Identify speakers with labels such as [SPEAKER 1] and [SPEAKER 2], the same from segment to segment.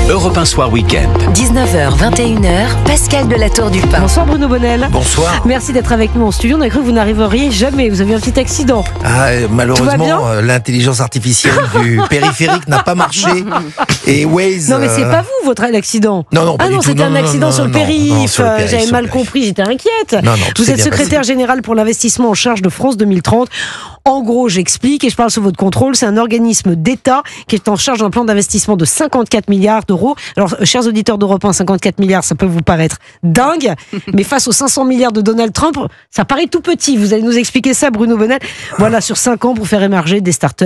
[SPEAKER 1] Europe 1 Soir Week-end.
[SPEAKER 2] 19h, 21h, Pascal de la Tour du Pin.
[SPEAKER 3] Bonsoir Bruno Bonnel.
[SPEAKER 4] Bonsoir.
[SPEAKER 3] Merci d'être avec nous en studio. On a cru que vous n'arriveriez jamais. Vous avez eu un petit accident.
[SPEAKER 4] Malheureusement, l'intelligence artificielle du périphérique n'a pas marché. Et Waze.
[SPEAKER 3] Non, mais c'est pas vous, votre accident.
[SPEAKER 4] Non, pas
[SPEAKER 3] ah
[SPEAKER 4] du
[SPEAKER 3] non,
[SPEAKER 4] tout.
[SPEAKER 3] c'était un accident sur le périph'. J'avais mal compris, j'étais inquiète.
[SPEAKER 4] Non,
[SPEAKER 3] vous êtes secrétaire général pour l'investissement en charge de France 2030. En gros, j'explique et je parle sous votre contrôle. C'est un organisme d'État qui est en charge d'un plan d'investissement de 54 milliards d'euros. Alors, chers auditeurs d'Europe 1, 54 milliards, ça peut vous paraître dingue, mais face aux 500 milliards de Donald Trump, ça paraît tout petit. Vous allez nous expliquer ça, Bruno Bonnel. Voilà, sur 5 ans pour faire émerger des startups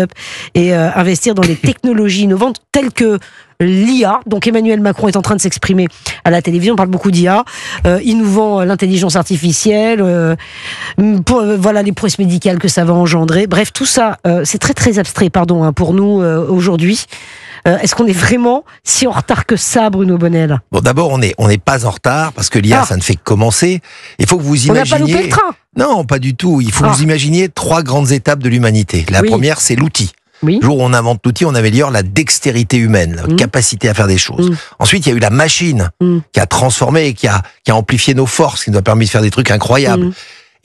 [SPEAKER 3] et investir dans les technologies innovantes telles que l'IA. Donc Emmanuel Macron est en train de s'exprimer à la télévision, on parle beaucoup d'IA, innovant l'intelligence artificielle, voilà les prouesses médicales que ça va engendrer. Bref, tout ça, c'est très très abstrait, pour nous aujourd'hui. Est-ce qu'on est vraiment si en retard que ça, Bruno Bonnel ?
[SPEAKER 4] Bon, d'abord, on n'est pas en retard parce que l'IA, ça ne fait que commencer. Il faut que vous imaginiez.
[SPEAKER 3] On n'a pas loupé le train.
[SPEAKER 4] Non, pas du tout. Il faut que vous imaginiez 3 grandes étapes de l'humanité. La première, c'est l'outil.
[SPEAKER 3] Oui.
[SPEAKER 4] Le jour où on invente l'outil, on améliore la dextérité humaine, la capacité à faire des choses. Ensuite, il y a eu la machine qui a transformé, qui a amplifié nos forces, qui nous a permis de faire des trucs incroyables.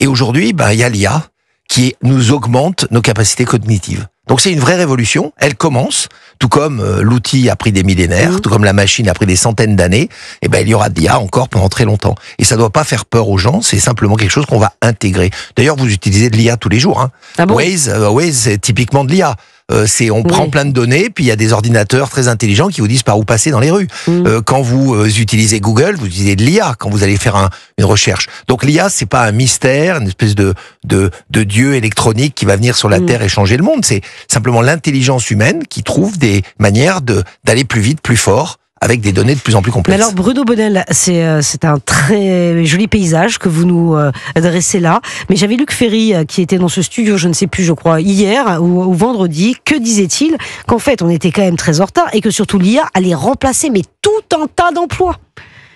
[SPEAKER 4] Et aujourd'hui, il y a l'IA qui nous augmente nos capacités cognitives. Donc c'est une vraie révolution, elle commence, tout comme l'outil a pris des millénaires, tout comme la machine a pris des centaines d'années, et il y aura de l'IA encore pendant très longtemps. Et ça ne doit pas faire peur aux gens, c'est simplement quelque chose qu'on va intégrer. D'ailleurs, vous utilisez de l'IA tous les jours. Hein.
[SPEAKER 3] Ah bon ?
[SPEAKER 4] Waze, c'est typiquement de l'IA. On prend plein de données, puis il y a des ordinateurs très intelligents qui vous disent par où passer dans les rues. Quand vous utilisez Google, vous utilisez de l'IA quand vous allez faire une recherche. Donc l'IA, c'est pas un mystère, une espèce de dieu électronique qui va venir sur la Terre et changer le monde. C'est simplement l'intelligence humaine qui trouve des manières d'aller plus vite, plus fort, avec des données de plus en plus complexes.
[SPEAKER 3] Mais alors Bruno Bonnel, c'est un très joli paysage que vous nous dressez là. Mais j'avais Luc Ferry qui était dans ce studio, je ne sais plus, je crois, hier ou vendredi. Que disait-il ? Qu'en fait, on était quand même très en retard et que surtout l'IA allait remplacer mais tout un tas d'emplois.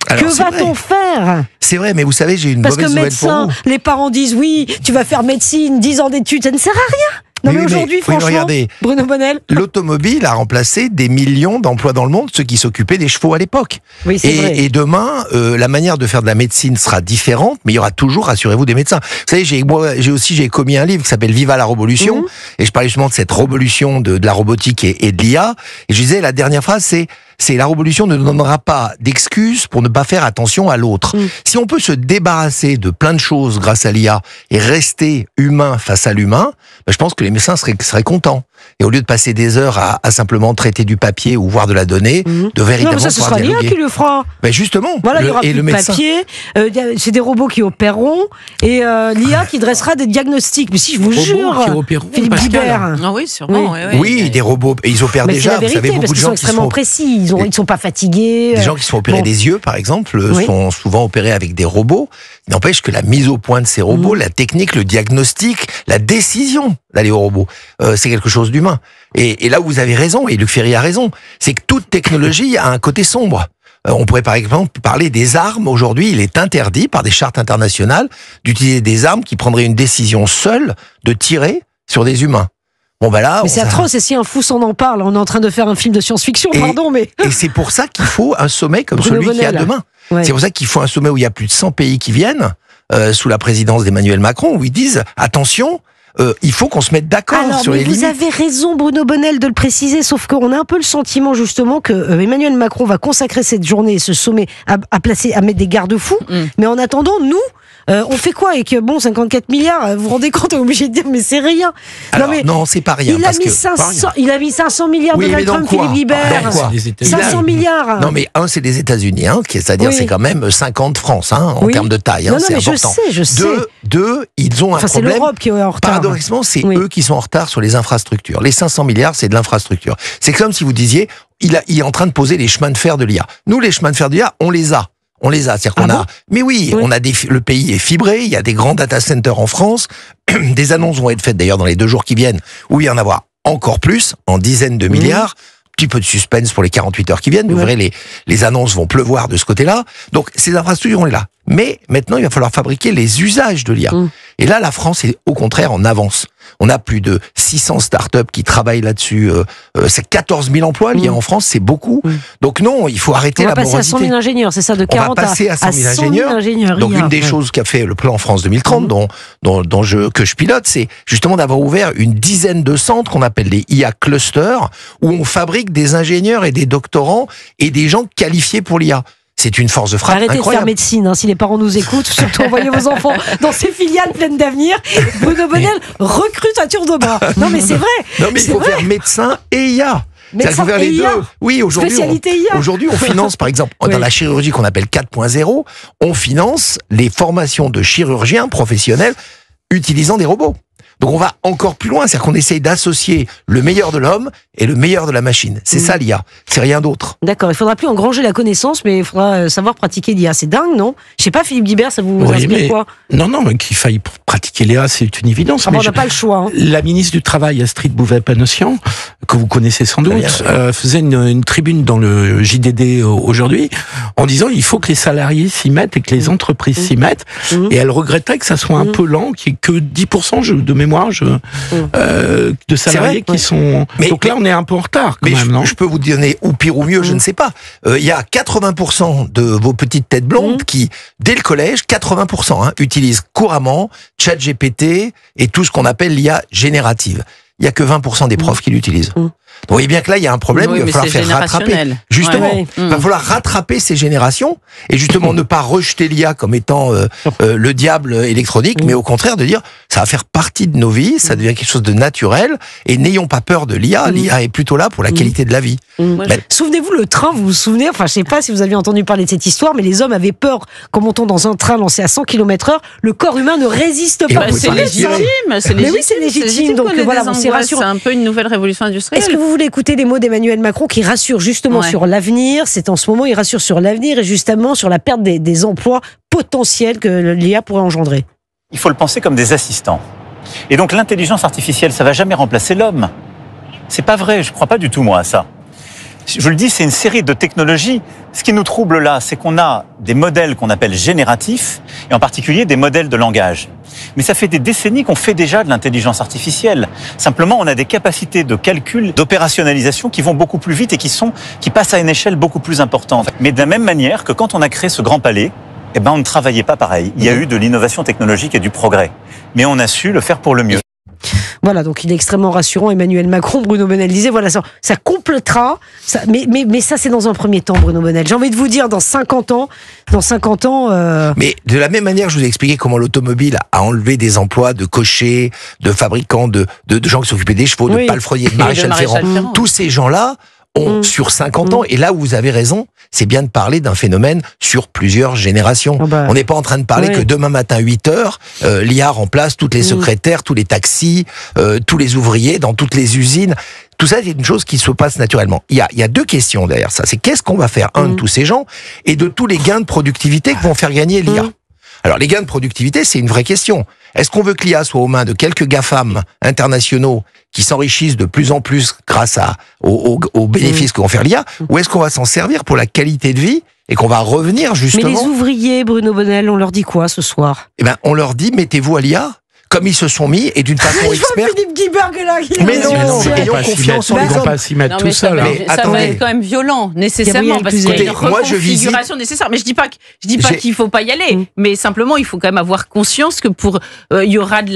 [SPEAKER 3] Alors, que va-t-on faire ?
[SPEAKER 4] C'est vrai, mais vous savez, j'ai une mauvaise nouvelle
[SPEAKER 3] médecin,
[SPEAKER 4] pour vous.
[SPEAKER 3] Les parents disent oui, tu vas faire médecine, 10 ans d'études, ça ne sert à rien. Non mais aujourd'hui, franchement,
[SPEAKER 4] regardez,
[SPEAKER 3] Bruno Bonnel,
[SPEAKER 4] l'automobile a remplacé des millions d'emplois dans le monde, ceux qui s'occupaient des chevaux à l'époque.
[SPEAKER 3] Oui, c'est vrai.
[SPEAKER 4] Et demain, la manière de faire de la médecine sera différente, mais il y aura toujours, rassurez-vous, des médecins. Vous savez, j'ai commis un livre qui s'appelle Viva la Révolution, et je parlais justement de cette révolution de la robotique et de l'IA. Et je disais, la dernière phrase, c'est la révolution ne nous donnera pas d'excuses pour ne pas faire attention à l'autre. Si on peut se débarrasser de plein de choses grâce à l'IA et rester humain face à l'humain, je pense que les médecins seraient contents. Et au lieu de passer des heures à simplement traiter du papier ou voir de la donnée, de véritablement
[SPEAKER 3] non, mais ça, ce sera l'IA qui le fera.
[SPEAKER 4] Justement.
[SPEAKER 3] Voilà, il y aura plus de papier, c'est des robots qui opéreront et l'IA qui dressera des diagnostics. Mais si, je vous jure, Philippe Guibert.
[SPEAKER 5] Ah oui, sûrement.
[SPEAKER 4] Oui, des robots, et ils opèrent déjà.
[SPEAKER 3] Vous savez, beaucoup de gens sont extrêmement précis. Ils ne sont pas fatigués.
[SPEAKER 4] Des gens qui se font opérer des yeux, par exemple, sont souvent opérés avec des robots. Il n'empêche que la mise au point de ces robots, la technique, le diagnostic, la décision d'aller au robot, c'est quelque chose d'humain. Et là où vous avez raison, et Luc Ferry a raison, c'est que toute technologie a un côté sombre. On pourrait par exemple parler des armes. Aujourd'hui, il est interdit par des chartes internationales d'utiliser des armes qui prendraient une décision seule de tirer sur des humains. Là,
[SPEAKER 3] mais c'est atroce, et si un fou s'en en parle, on est en train de faire un film de science-fiction, mais...
[SPEAKER 4] Et c'est pour ça qu'il faut un sommet comme celui qu'il y a demain. Ouais. C'est pour ça qu'il faut un sommet où il y a plus de 100 pays qui viennent, sous la présidence d'Emmanuel Macron, où ils disent, attention, il faut qu'on se mette d'accord sur les limites.
[SPEAKER 3] Vous avez raison, Bruno Bonnel, de le préciser, sauf qu'on a un peu le sentiment, justement, que Emmanuel Macron va consacrer cette journée, ce sommet, à mettre des garde-fous, mais en attendant, nous... on fait quoi avec 54 milliards? Vous vous rendez compte, on est obligé de dire mais c'est rien.
[SPEAKER 4] Alors, non, c'est pas rien.
[SPEAKER 3] Il a mis 500 milliards de Donald Trump, Philippe Guibert. 500 milliards.
[SPEAKER 4] Non mais c'est des États-Unis, c'est-à-dire c'est quand même 50 France en termes de taille. C'est important.
[SPEAKER 3] Je sais.
[SPEAKER 4] Deux, ils ont un problème.
[SPEAKER 3] C'est l'Europe qui est en retard.
[SPEAKER 4] Paradoxalement, c'est eux qui sont en retard sur les infrastructures. Les 500 milliards, c'est de l'infrastructure. C'est comme si vous disiez, il est en train de poser les chemins de fer de l'IA. Nous, les chemins de fer de l'IA, on les a. C'est-à-dire qu'on a. Mais oui, on a le pays est fibré. Il y a des grands data centers en France. Des annonces vont être faites d'ailleurs dans les 2 jours qui viennent, où il y en avoir encore plus, en dizaines de milliards. Petit peu de suspense pour les 48 heures qui viennent. Vous verrez, les annonces vont pleuvoir de ce côté-là. Donc, ces infrastructures, on est là. Mais maintenant, il va falloir fabriquer les usages de l'IA. Et là, la France est au contraire en avance. On a plus de 600 startups qui travaillent là-dessus. C'est 14 000 emplois liés en France, c'est beaucoup. Donc non, il faut arrêter la morosité.
[SPEAKER 3] On va passer à 100 000 ingénieurs, c'est ça, de 40
[SPEAKER 4] on va passer à 100 000 ingénieurs. Donc une des choses qu'a fait le plan France 2030, que je pilote, c'est justement d'avoir ouvert une dizaine de centres qu'on appelle les IA clusters, où on fabrique des ingénieurs et des doctorants et des gens qualifiés pour l'IA. C'est une force de frappe
[SPEAKER 3] incroyable.
[SPEAKER 4] Arrêtez
[SPEAKER 3] de faire médecine, si les parents nous écoutent, surtout envoyez vos enfants dans ces filiales pleines d'avenir. Bruno Bonnell recrute à tour de bras. Non mais c'est vrai.
[SPEAKER 4] Non mais il faut faire médecin et IA. Il faut faire les deux. Oui, aujourd'hui on finance par exemple dans la chirurgie qu'on appelle 4.0, on finance les formations de chirurgiens professionnels utilisant des robots. Donc on va encore plus loin, c'est-à-dire qu'on essaye d'associer le meilleur de l'homme et le meilleur de la machine. C'est ça l'IA, c'est rien d'autre.
[SPEAKER 3] D'accord, il faudra plus engranger la connaissance, mais il faudra savoir pratiquer l'IA. C'est dingue, non? Je sais pas, Philippe Guibert, ça vous inspire quoi?
[SPEAKER 1] Non, qu'il faille pratiquer l'IA, c'est une évidence.
[SPEAKER 3] On n'a pas le choix.
[SPEAKER 1] La ministre du Travail, Astrid Bouvet-Panossian, que vous connaissez sans doute, faisait une tribune dans le JDD aujourd'hui, en disant il faut que les salariés s'y mettent et que les entreprises s'y mettent. Et elle regrettait que ça soit un peu lent, qu'il n'y ait que 10% de mémoire de salariés qui sont... Donc là, on est un peu en retard quand même, non?
[SPEAKER 4] Je peux vous donner, ou pire ou mieux, je ne sais pas. Il y a 80% de vos petites têtes blondes qui, dès le collège, 80% utilisent couramment ChatGPT et tout ce qu'on appelle l'IA générative. Il y a que 20% des profs qui l'utilisent. Vous voyez bien que là, il y a un problème, il va falloir faire rattraper. Justement, il va falloir rattraper ces générations et justement ne pas rejeter l'IA comme étant le diable électronique, mais au contraire de dire ça va faire partie de nos vies, ça devient quelque chose de naturel et n'ayons pas peur de l'IA. L'IA est plutôt là pour la qualité de la vie.
[SPEAKER 3] Souvenez-vous, le train, vous vous souvenez, enfin je sais pas si vous aviez entendu parler de cette histoire, mais les hommes avaient peur qu'en montant dans un train lancé à 100 km/h, le corps humain ne résiste pas.
[SPEAKER 5] C'est légitime,
[SPEAKER 3] Mais oui, c'est légitime. Donc voilà, c'est rassurant.
[SPEAKER 5] C'est un peu une nouvelle révolution industrielle.
[SPEAKER 3] Est-ce que vous voulez écouter les mots d'Emmanuel Macron qui rassure justement sur l'avenir? C'est en ce moment, il rassure sur l'avenir et justement sur la perte des emplois potentiels que l'IA pourrait engendrer.
[SPEAKER 6] Il faut le penser comme des assistants. Et donc l'intelligence artificielle, ça va jamais remplacer l'homme. C'est pas vrai, je crois pas du tout moi à ça. Je le dis, c'est une série de technologies. Ce qui nous trouble là, c'est qu'on a des modèles qu'on appelle génératifs, et en particulier des modèles de langage. Mais ça fait des décennies qu'on fait déjà de l'intelligence artificielle. Simplement, on a des capacités de calcul, d'opérationnalisation qui vont beaucoup plus vite et qui passent à une échelle beaucoup plus importante. Mais de la même manière que quand on a créé ce grand palais, on ne travaillait pas pareil. Il y a eu de l'innovation technologique et du progrès. Mais on a su le faire pour le mieux.
[SPEAKER 3] Voilà, donc il est extrêmement rassurant. Emmanuel Macron, Bruno Bonnell disait, voilà, ça complétera. Mais ça, c'est dans un premier temps, Bruno Bonnell. J'ai envie de vous dire, dans 50 ans... Mais
[SPEAKER 4] de la même manière, je vous ai expliqué comment l'automobile a enlevé des emplois de cochers, de fabricants, de gens qui s'occupaient des chevaux, de palefreniers, de maréchal Ferrand. Tous ces gens-là ont sur 50 ans, et là où vous avez raison, c'est bien de parler d'un phénomène sur plusieurs générations. On n'est pas en train de parler que demain matin 8h, l'IA remplace toutes les secrétaires, tous les taxis, tous les ouvriers dans toutes les usines. Tout ça, c'est une chose qui se passe naturellement. Il y a deux questions derrière ça. C'est qu'est-ce qu'on va faire, de tous ces gens, et de tous les gains de productivité que vont faire gagner l'IA. Alors, les gains de productivité, c'est une vraie question. Est-ce qu'on veut que l'IA soit aux mains de quelques GAFAM internationaux qui s'enrichissent de plus en plus grâce aux bénéfices que vont faire l'IA, ou est-ce qu'on va s'en servir pour la qualité de vie et qu'on va revenir justement...
[SPEAKER 3] Mais les ouvriers, Bruno Bonnell, on leur dit quoi ce soir?
[SPEAKER 4] On leur dit, mettez-vous à l'IA, comme ils se sont mis, et d'une façon experte.
[SPEAKER 3] Philippe Guibert là.
[SPEAKER 4] Mais non, ayons confiance en les hommes.
[SPEAKER 1] Pas s'y mettre tout seul.
[SPEAKER 5] Ça va être quand même violent, nécessairement, parce qu'il y a une reconfiguration nécessaire. Mais je dis pas qu'il faut pas y aller, mais simplement il faut quand même avoir conscience que il y aura de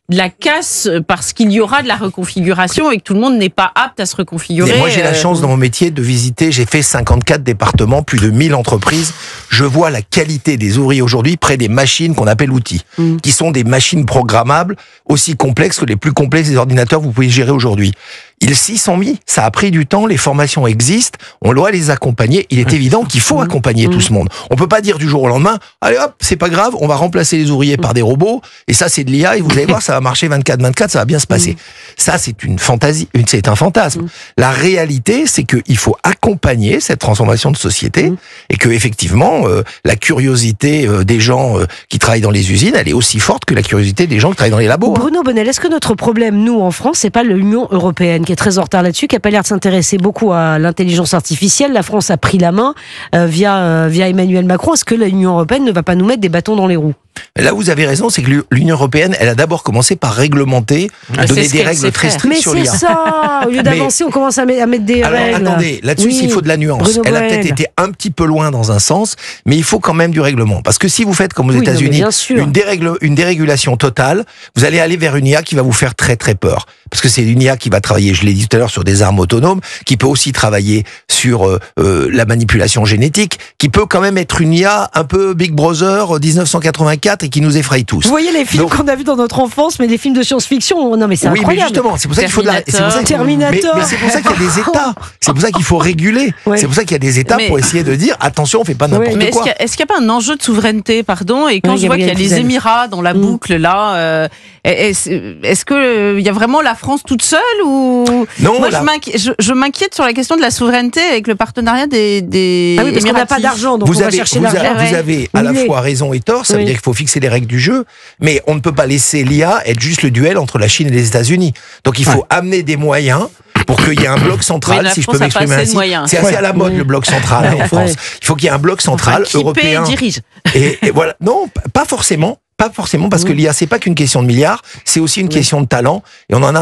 [SPEAKER 5] la casse parce qu'il y aura de la reconfiguration et que tout le monde n'est pas apte à se reconfigurer.
[SPEAKER 4] Mais moi, j'ai la chance dans mon métier de visiter, j'ai fait 54 départements, plus de 1000 entreprises. Je vois la qualité des ouvriers aujourd'hui près des machines qu'on appelle outils, qui sont des machines programmables aussi complexes que les plus complexes des ordinateurs que vous pouvez gérer aujourd'hui. Ils s'y sont mis, ça a pris du temps, les formations existent, on doit les accompagner. Il est évident qu'il faut accompagner tout ce monde. On peut pas dire du jour au lendemain, allez hop, c'est pas grave, on va remplacer les ouvriers par des robots, et ça c'est de l'IA, et vous allez voir, ça va marcher 24/24, ça va bien se passer. Ça c'est une fantaisie, c'est un fantasme. La réalité, c'est qu'il faut accompagner cette transformation de société, et que effectivement, la curiosité des gens qui travaillent dans les usines, elle est aussi forte que la curiosité des gens qui travaillent dans les labos.
[SPEAKER 3] Bruno Bonnell, est-ce que notre problème, nous en France, c'est pas l'Union européenne qui est très en retard là-dessus, qui n'a pas l'air de s'intéresser beaucoup à l'intelligence artificielle? La France a pris la main via Emmanuel Macron. Est-ce que l'Union européenne ne va pas nous mettre des bâtons dans les roues?
[SPEAKER 4] Là, vous avez raison, c'est que l'Union européenne, elle a d'abord commencé par réglementer, donner des règles très strictes sur l'IA.
[SPEAKER 3] Mais c'est ça. Au lieu d'avancer, on commence à mettre des règles.
[SPEAKER 4] Alors, attendez, là-dessus, il faut de la nuance.
[SPEAKER 3] Bruno
[SPEAKER 4] Elle a
[SPEAKER 3] Boel.
[SPEAKER 4] peut-être été un petit peu loin dans un sens, mais il faut quand même du règlement. Parce que si vous faites, comme aux États-Unis, une dérégulation totale, vous allez aller vers une IA qui va vous faire très très peur. Parce que c'est une IA qui va travailler, je l'ai dit tout à l'heure, sur des armes autonomes, qui peut aussi travailler sur la manipulation génétique, qui peut quand même être une IA un peu Big Brother 1984 et qui nous effraie tous.
[SPEAKER 3] Vous voyez les films qu'on a vus dans notre enfance, mais des films de science-fiction, non mais c'est incroyable.
[SPEAKER 4] Oui, mais justement, c'est pour ça qu'il faut de la...
[SPEAKER 3] Terminator.
[SPEAKER 4] Mais c'est pour ça qu'il y a des États. C'est pour ça qu'il faut réguler. Ouais. C'est pour ça qu'il y a des États pour essayer de dire, attention, on fait pas n'importe quoi.
[SPEAKER 5] Mais est-ce qu'il n'y a pas un enjeu de souveraineté, pardon? Et quand je vois qu'il y a les Émirats dans la boucle, là, est-ce que il y a vraiment la France toute seule ou...
[SPEAKER 4] Non,
[SPEAKER 5] moi, je m'inquiète sur la question de la souveraineté avec le partenariat des
[SPEAKER 3] Ah oui, parce qu'on n'a pas d'argent, donc on va chercher l'argent.
[SPEAKER 4] Vous avez à la fois raison et tort, ça veut dire qu'il faut fixer les règles du jeu, mais on ne peut pas laisser l'IA être juste le duel entre la Chine et les États-Unis. Donc il faut amener des moyens pour qu'il y ait un bloc central, si je peux m'exprimer ainsi. C'est assez à la mode, le bloc central en France. Il faut qu'il y ait un bloc central européen.
[SPEAKER 5] Qui dirige.
[SPEAKER 4] Et voilà. Non, pas forcément. Pas forcément, parce que l'IA, c'est pas qu'une question de milliards, c'est aussi une question de talent, et on en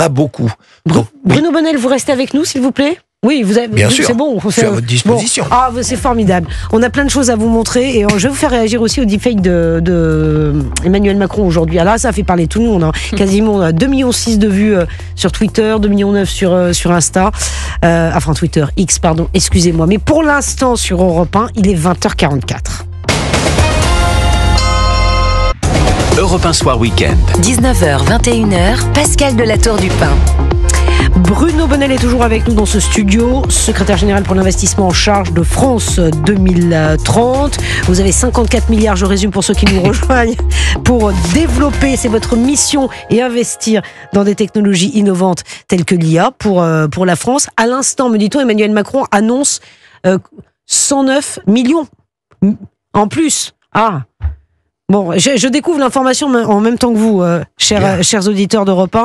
[SPEAKER 4] a beaucoup. Donc,
[SPEAKER 3] Bruno Bonnel, vous restez avec nous, s'il vous plaît? Oui, vous avez,
[SPEAKER 4] bien sûr.
[SPEAKER 3] C'est bon.
[SPEAKER 4] Je suis à votre disposition.
[SPEAKER 3] Bon. Ah, c'est formidable. On a plein de choses à vous montrer et je vais vous faire réagir aussi au deepfake de Emmanuel Macron aujourd'hui. Alors là, ça fait parler tout le monde. Hein. Quasiment 2,6 millions de vues sur Twitter, 2,9 millions sur Insta. Enfin, Twitter, X, pardon, excusez-moi. Mais pour l'instant, sur Europe 1, il est 20h44.
[SPEAKER 7] Europe 1 Soir Week-end.
[SPEAKER 2] 19h, 21h, Pascal de la Tour du Pin.
[SPEAKER 3] Bruno Bonnel est toujours avec nous dans ce studio, secrétaire général pour l'investissement en charge de France 2030. Vous avez 54 milliards, je résume pour ceux qui nous rejoignent, pour développer, c'est votre mission, et investir dans des technologies innovantes telles que l'IA pour la France. À l'instant, me dit-on, Emmanuel Macron annonce 109 millions en plus. Ah. Bon, je découvre l'information en même temps que vous, chers auditeurs d'Europe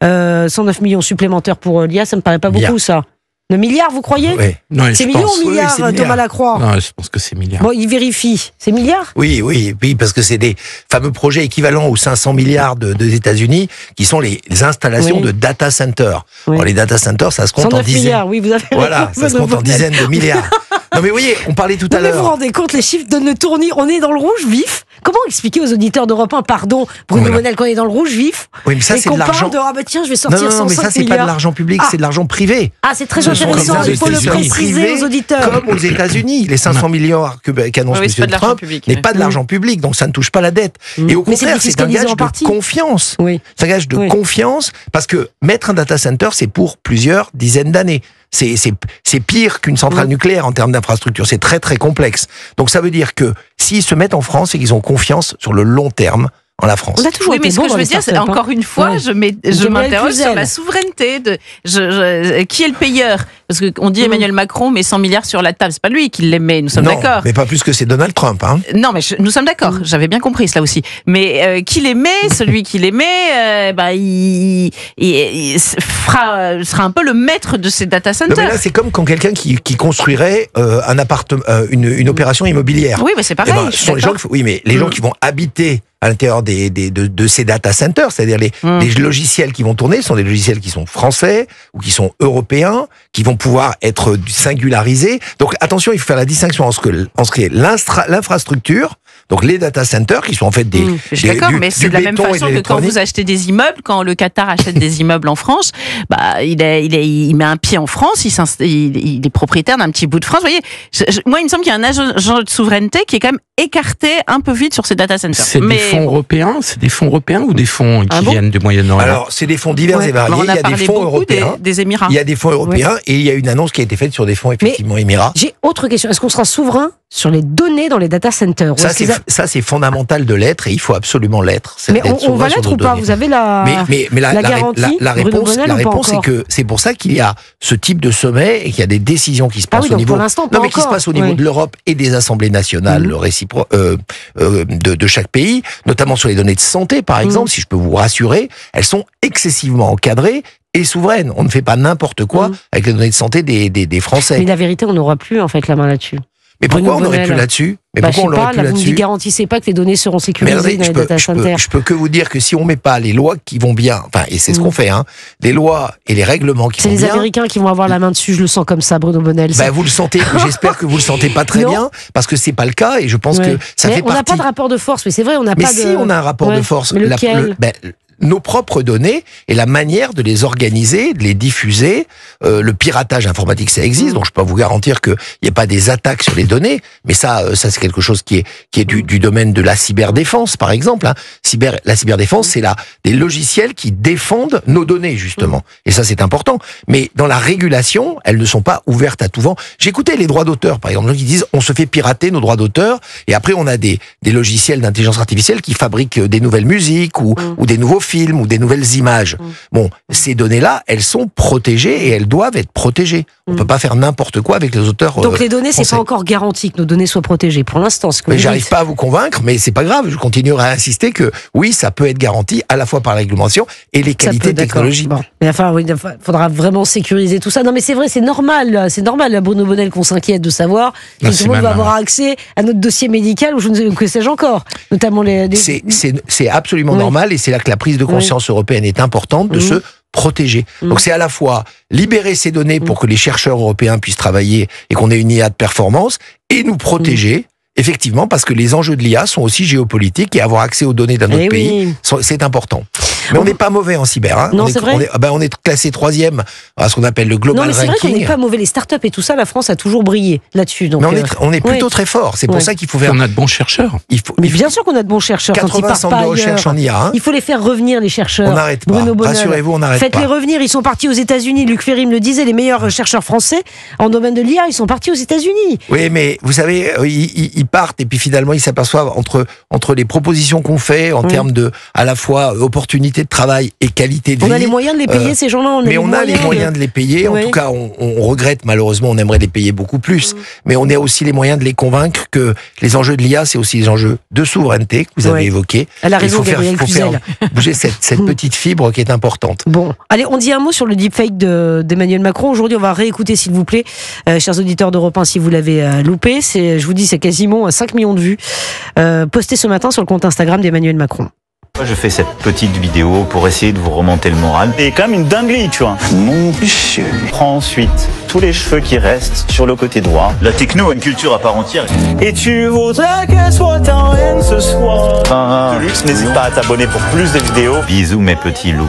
[SPEAKER 3] 1. 109 millions supplémentaires pour l'IA, ça me paraît pas beaucoup, ça. Le milliard, vous croyez?
[SPEAKER 4] Oui.
[SPEAKER 3] C'est millions ou milliards, Thomas Lacroix?
[SPEAKER 1] Non, je pense que c'est milliards.
[SPEAKER 3] Bon, il vérifie. C'est milliards?
[SPEAKER 4] Oui, parce que c'est des fameux projets équivalents aux 500 milliards des États-Unis, qui sont les installations de data centers. Alors, les data centers, ça se compte en dizaines.
[SPEAKER 3] Milliards, oui, vous avez
[SPEAKER 4] voilà, ça se compte en dizaines de milliards. Non mais vous voyez, on parlait tout à l'heure.
[SPEAKER 3] Vous vous rendez compte, les chiffres donnent le tournis. On est dans le rouge vif. Comment expliquer aux auditeurs d'Europe 1, pardon, Bruno Bonnel, qu'on est dans le rouge vif?
[SPEAKER 4] Oui, mais ça, c'est de l'argent.
[SPEAKER 3] Ah bah tiens, je vais sortir 105 milliards.
[SPEAKER 4] Non, mais ça, c'est pas de l'argent public, c'est de l'argent privé.
[SPEAKER 3] Ah, c'est très intéressant. Il faut le préciser aux auditeurs.
[SPEAKER 4] Comme aux États-Unis, les 500 milliards qu'annonce M. Trump n'est pas de l'argent public, donc ça ne touche pas la dette. Et au contraire, c'est un gage de confiance. C'est un gage de confiance, parce que mettre un data center, c'est pour plusieurs dizaines d'années. C'est pire qu'une centrale nucléaire en termes d'infrastructure. C'est très très complexe. Donc ça veut dire que s'ils se mettent en France, c'est qu'ils ont confiance sur le long terme en la France.
[SPEAKER 3] On a toujours
[SPEAKER 5] mais ce que je veux dire, c'est encore une fois, je m'interroge sur la souveraineté qui est le payeur? Parce qu'on dit Emmanuel Macron met 100 milliards sur la table, c'est pas lui qui les met, nous sommes d'accord.
[SPEAKER 4] Mais pas plus que c'est Donald Trump, hein.
[SPEAKER 5] Non, mais nous sommes d'accord. J'avais bien compris cela aussi. Mais qui les met, celui qui les met, il sera un peu le maître de ces data centers.
[SPEAKER 4] Non, mais là, c'est comme quand quelqu'un qui construirait un appartement, une opération immobilière.
[SPEAKER 5] Oui, mais c'est pareil.
[SPEAKER 4] Les gens qui vont habiter à l'intérieur de ces data centers, c'est-à-dire les logiciels qui vont tourner sont des logiciels qui sont français ou qui sont européens, qui vont pouvoir être singularisés. Donc attention, il faut faire la distinction entre ce qui est l'infrastructure, donc les data centers qui sont en fait des
[SPEAKER 5] je suis d'accord, mais c'est de la même façon que quand vous achetez des immeubles, quand le Qatar achète des immeubles en France, il met un pied en France, il est propriétaire d'un petit bout de France. Vous voyez, moi il me semble qu'il y a un agent de souveraineté qui est quand même écarté un peu vite sur ces data centers.
[SPEAKER 1] C'est des fonds européens, ou des fonds qui viennent du Moyen-Orient?
[SPEAKER 4] Alors c'est des fonds divers et variés. Il y a des fonds européens,
[SPEAKER 5] des Émirats.
[SPEAKER 4] Il y a des fonds européens et il y a une annonce qui a été faite sur des fonds effectivement Émirats.
[SPEAKER 3] J'ai autre question. Est-ce qu'on sera souverain sur les données dans les data centers?
[SPEAKER 4] Ça, c'est fondamental de l'être et il faut absolument l'être.
[SPEAKER 3] Mais on va l'être ou pas? Vous avez la garantie?
[SPEAKER 4] La réponse, c'est que c'est pour ça qu'il y a ce type de sommet et qu'il y a des décisions qui se passent au niveau. Qui se passent au niveau de l'Europe et des assemblées nationales, le réciproque de chaque pays, notamment sur les données de santé, par exemple. Si je peux vous rassurer, elles sont excessivement encadrées et souveraines. On ne fait pas n'importe quoi avec les données de santé des Français.
[SPEAKER 3] Mais la vérité, on n'aura plus en fait la main là-dessus.
[SPEAKER 4] Mais pourquoi on n'aurait plus là-dessus? Mais pourquoi on l'aurait plus là-dessus?
[SPEAKER 3] Vous ne garantissez pas que les données seront sécurisées dans les data centers.
[SPEAKER 4] Je peux que vous dire que si on met pas les lois qui vont bien, enfin, et c'est ce qu'on fait, hein, les lois et les règlements qui vont bien.
[SPEAKER 3] C'est les Américains qui vont avoir la main dessus, je le sens comme ça, Bruno Bonnell.
[SPEAKER 4] Vous le sentez, j'espère que vous le sentez pas très bien, parce que c'est pas le cas, et je pense que ça fait partie.
[SPEAKER 3] On n'a pas de rapport de force, mais c'est vrai, on n'a pas de.
[SPEAKER 4] Mais si on a un rapport de force,
[SPEAKER 3] mais lequel?
[SPEAKER 4] Nos propres données et la manière de les organiser, de les diffuser. Le piratage informatique, ça existe, donc je peux vous garantir qu'il n'y a pas des attaques sur les données, mais ça c'est quelque chose qui est du domaine de la cyberdéfense, par exemple. Hein. La cyberdéfense, c'est des logiciels qui défendent nos données, justement. Et ça, c'est important. Mais dans la régulation, elles ne sont pas ouvertes à tout vent. J'écoutais les droits d'auteur, par exemple, qui disent on se fait pirater nos droits d'auteur, et après on a des logiciels d'intelligence artificielle qui fabriquent des nouvelles musiques ou des nouveaux films ou des nouvelles images. Bon, ces données-là, elles sont protégées et elles doivent être protégées. On peut pas faire n'importe quoi avec les auteurs.
[SPEAKER 3] Donc les données, c'est pas encore garanti que nos données soient protégées pour l'instant.
[SPEAKER 4] Mais j'arrive pas à vous convaire, mais c'est pas grave. Je continuerai à insister que oui, ça peut être garanti à la fois par la réglementation et les qualités technologiques.
[SPEAKER 3] Bon. Mais enfin, oui, il faudra vraiment sécuriser tout ça. Non, mais c'est vrai, c'est normal, Bruno Bonnell, qu'on s'inquiète de savoir que tout le monde va avoir accès à notre dossier médical ou je ne sais que sais-je encore, notamment les.
[SPEAKER 4] C'est absolument normal, et c'est là que la prise de conscience européenne est importante de se protéger. Donc c'est à la fois libérer ces données pour que les chercheurs européens puissent travailler et qu'on ait une IA de performance, et nous protéger, effectivement, parce que les enjeux de l'IA sont aussi géopolitiques, et avoir accès aux données d'un autre pays, c'est important. Mais on n'est pas mauvais en cyber. Hein.
[SPEAKER 3] Non, c'est vrai.
[SPEAKER 4] On est classé 3e à ce qu'on appelle le Global Ranking.
[SPEAKER 3] Non, mais c'est vrai qu'on n'est pas mauvais. Les startups et tout ça, la France a toujours brillé là-dessus. Donc,
[SPEAKER 4] mais on est plutôt très fort. C'est pour ça qu'il faut faire.
[SPEAKER 1] On a de bons chercheurs.
[SPEAKER 3] Mais bien sûr qu'on a de bons chercheurs.
[SPEAKER 4] 80 centres de recherche en IA. Hein.
[SPEAKER 3] Il faut les faire revenir, les chercheurs.
[SPEAKER 4] On n'arrête pas. Rassurez-vous, on n'arrête pas.
[SPEAKER 3] Faites-les revenir. Ils sont partis aux États-Unis. Luc Ferry me le disait. Les meilleurs chercheurs français en domaine de l'IA, ils sont partis aux États-Unis.
[SPEAKER 4] Oui, mais vous savez, ils partent et puis finalement ils s'aperçoivent entre les propositions qu'on fait en termes de à la fois opportunité de travail et qualité de vie.
[SPEAKER 3] On a les moyens de les payer, ces gens-là.
[SPEAKER 4] Mais on a les moyens de les payer. En tout cas, on regrette, malheureusement, on aimerait les payer beaucoup plus. Mais on a aussi les moyens de les convaincre que les enjeux de l'IA, c'est aussi les enjeux de souveraineté que vous avez évoqués.
[SPEAKER 3] Elle a raison,
[SPEAKER 4] il faut faire bouger cette petite fibre qui est importante.
[SPEAKER 3] Bon, allez, on dit un mot sur le deepfake d'Emmanuel Macron. Aujourd'hui, on va réécouter, s'il vous plaît, chers auditeurs d'Europe 1, si vous l'avez loupé. Je vous dis, c'est quasiment 5 millions de vues postées ce matin sur le compte Instagram d'Emmanuel Macron.
[SPEAKER 6] Je fais cette petite vidéo pour essayer de vous remonter le moral. C'est quand même une dinguerie, tu vois. Mon Dieu. Prends ensuite tous les cheveux qui restent sur le côté droit. La techno a une culture à part entière. Et tu voudrais qu'elle soit ta reine ce soir. De luxe, n'hésite pas à t'abonner pour plus de vidéos. Bisous mes petits loups.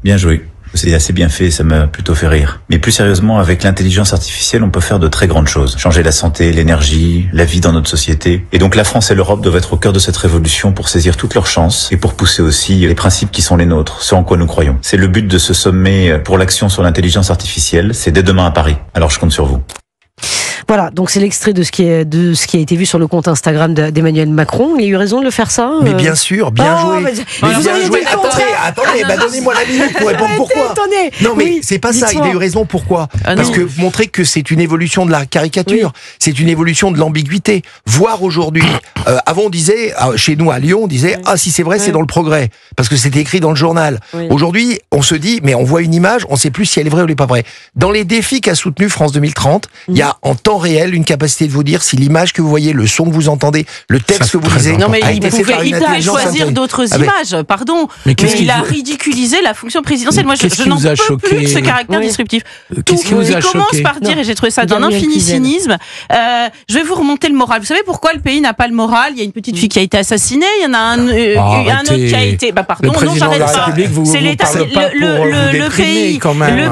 [SPEAKER 6] Bien joué. C'est assez bien fait, ça m'a plutôt fait rire. Mais plus sérieusement, avec l'intelligence artificielle, on peut faire de très grandes choses. Changer la santé, l'énergie, la vie dans notre société. Et donc la France et l'Europe doivent être au cœur de cette révolution pour saisir toutes leurs chances et pour pousser aussi les principes qui sont les nôtres, ce en quoi nous croyons. C'est le but de ce sommet pour l'action sur l'intelligence artificielle. C'est dès demain à Paris. Alors je compte sur vous.
[SPEAKER 3] Voilà, donc c'est l'extrait de ce qui a été vu sur le compte Instagram d'Emmanuel Macron. Il a eu raison de le faire ça.
[SPEAKER 4] Mais bien sûr, bien joué.
[SPEAKER 3] Mais
[SPEAKER 4] bien joué. Attendez, donnez-moi la minute pour répondre pourquoi. Non, mais c'est pas ça. Il a eu raison. Pourquoi? Parce que montrer que c'est une évolution de la caricature, c'est une évolution de l'ambiguïté. Voir aujourd'hui, avant on disait, chez nous à Lyon, on disait si c'est vrai, c'est dans le Progrès, parce que c'était écrit dans le journal. Aujourd'hui, on se dit, mais on voit une image, on sait plus si elle est vraie ou elle est pas vraie. Dans les défis qu'a soutenu France 2030, il y a en temps réel une capacité de vous dire si l'image que vous voyez, le son que vous entendez, le texte que vous lisez.
[SPEAKER 5] Non, mais il pouvait choisir d'autres images, pardon. Mais il a ridiculisé la fonction présidentielle. Moi, je n'en peux plus de ce caractère disruptif.
[SPEAKER 1] Qu'est-ce qui vous a choqué?
[SPEAKER 5] Il commence par dire, et j'ai trouvé ça d'un infini cynisme, je vais vous remonter le moral. Vous savez pourquoi le pays n'a pas le moral? Il y a une petite fille qui a été assassinée, il y en a un autre qui a été... Pardon, non, j'arrête pas. C'est l'État, le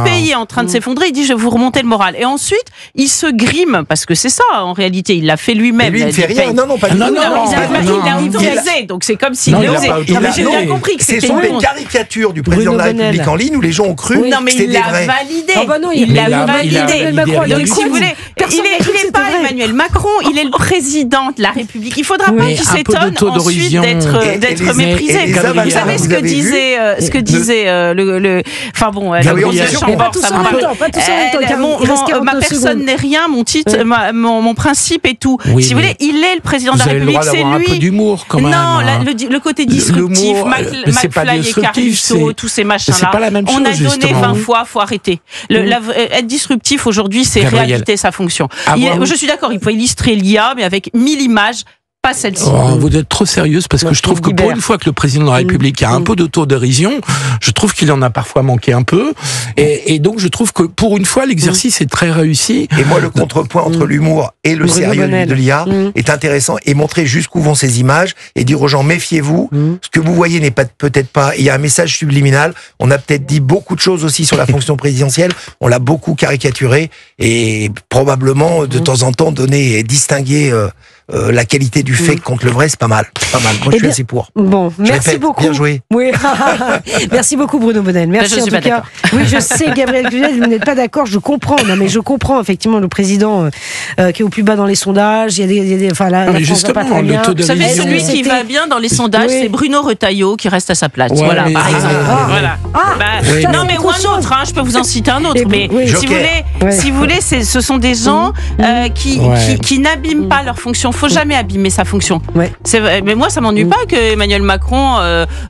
[SPEAKER 5] pays est en train de s'effondrer, il dit je vais vous remonter le moral. Et ensuite, il se grime, parce que c'est ça, en réalité, il l'a fait lui-même.
[SPEAKER 4] Mais lui, il ne fait rien. Non, pas du tout.
[SPEAKER 5] Il a autorisé, donc c'est comme s'il l'a osé. J'ai bien compris que c'était
[SPEAKER 4] ce sont des caricatures du président de la République en ligne où les gens ont cru que c'était des vrais.
[SPEAKER 5] Il l'a validé. Donc, si vous voulez, il n'est pas Emmanuel Macron, il est le président de la République. Il ne faudra pas qu'il s'étonne ensuite d'être méprisé. Vous savez ce que disait le... Enfin bon, Chambord, ça ma personne n'est rien, mon titre, mon principe et tout. Si vous voulez, il est le président de la République, c'est lui.
[SPEAKER 1] Un peu d'humour quand même.
[SPEAKER 5] Non, le côté disruptif, McFly et Caruso, tous ces machins-là. On a donné 20 fois, faut arrêter. Être disruptif aujourd'hui, c'est réalité sa fonction. Je suis d'accord d'accord, il faut illustrer l'IA, mais avec 1000 images. Pas celle-ci.
[SPEAKER 1] Vous êtes trop sérieuse parce que je trouve que pour une fois que le président de la République a un peu d'autodérision, je trouve qu'il en a parfois manqué un peu. Et donc je trouve que pour une fois l'exercice est très réussi.
[SPEAKER 4] Et moi le contrepoint entre l'humour et le sérieux de l'IA est intéressant et montrer jusqu'où vont ces images et dire aux gens méfiez-vous, ce que vous voyez n'est peut-être pas. Il y a un message subliminal. On a peut-être dit beaucoup de choses aussi sur la fonction présidentielle. On l'a beaucoup caricaturé et probablement de temps en temps donner et distinguer la qualité du fake contre le vrai, c'est pas mal. Pas mal. Moi, je suis assez pour.
[SPEAKER 3] Bon, merci beaucoup.
[SPEAKER 4] Bien joué.
[SPEAKER 3] Oui. Merci beaucoup, Bruno Bonnel. Merci en tout cas. Oui, je sais, Gabriel Cluzel, vous n'êtes pas d'accord. Je comprends. Non, mais je comprends effectivement le président qui est au plus bas dans les sondages. Il y a des enfin là,
[SPEAKER 1] mais justement, le taux de
[SPEAKER 5] vous savez, celui qui va bien dans les sondages, c'est Bruno Retailleau qui reste à sa place. Voilà, par exemple. Voilà. Non, mais ou un autre. Je peux vous en citer un autre. Mais si vous voulez, ce sont des gens qui n'abîment pas leur fonction. Faut jamais abîmer sa fonction. Mais moi, ça m'ennuie pas que Emmanuel Macron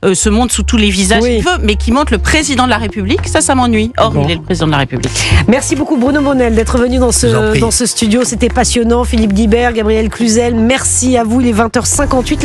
[SPEAKER 5] se montre sous tous les visages qu'il veut, mais qui montre le président de la République, ça m'ennuie. Or, il est le président de la République.
[SPEAKER 3] Merci beaucoup Bruno Bonnel d'être venu dans ce studio. C'était passionnant. Philippe Guibert, Gabriel Cluzel, merci à vous. Il est 20h58.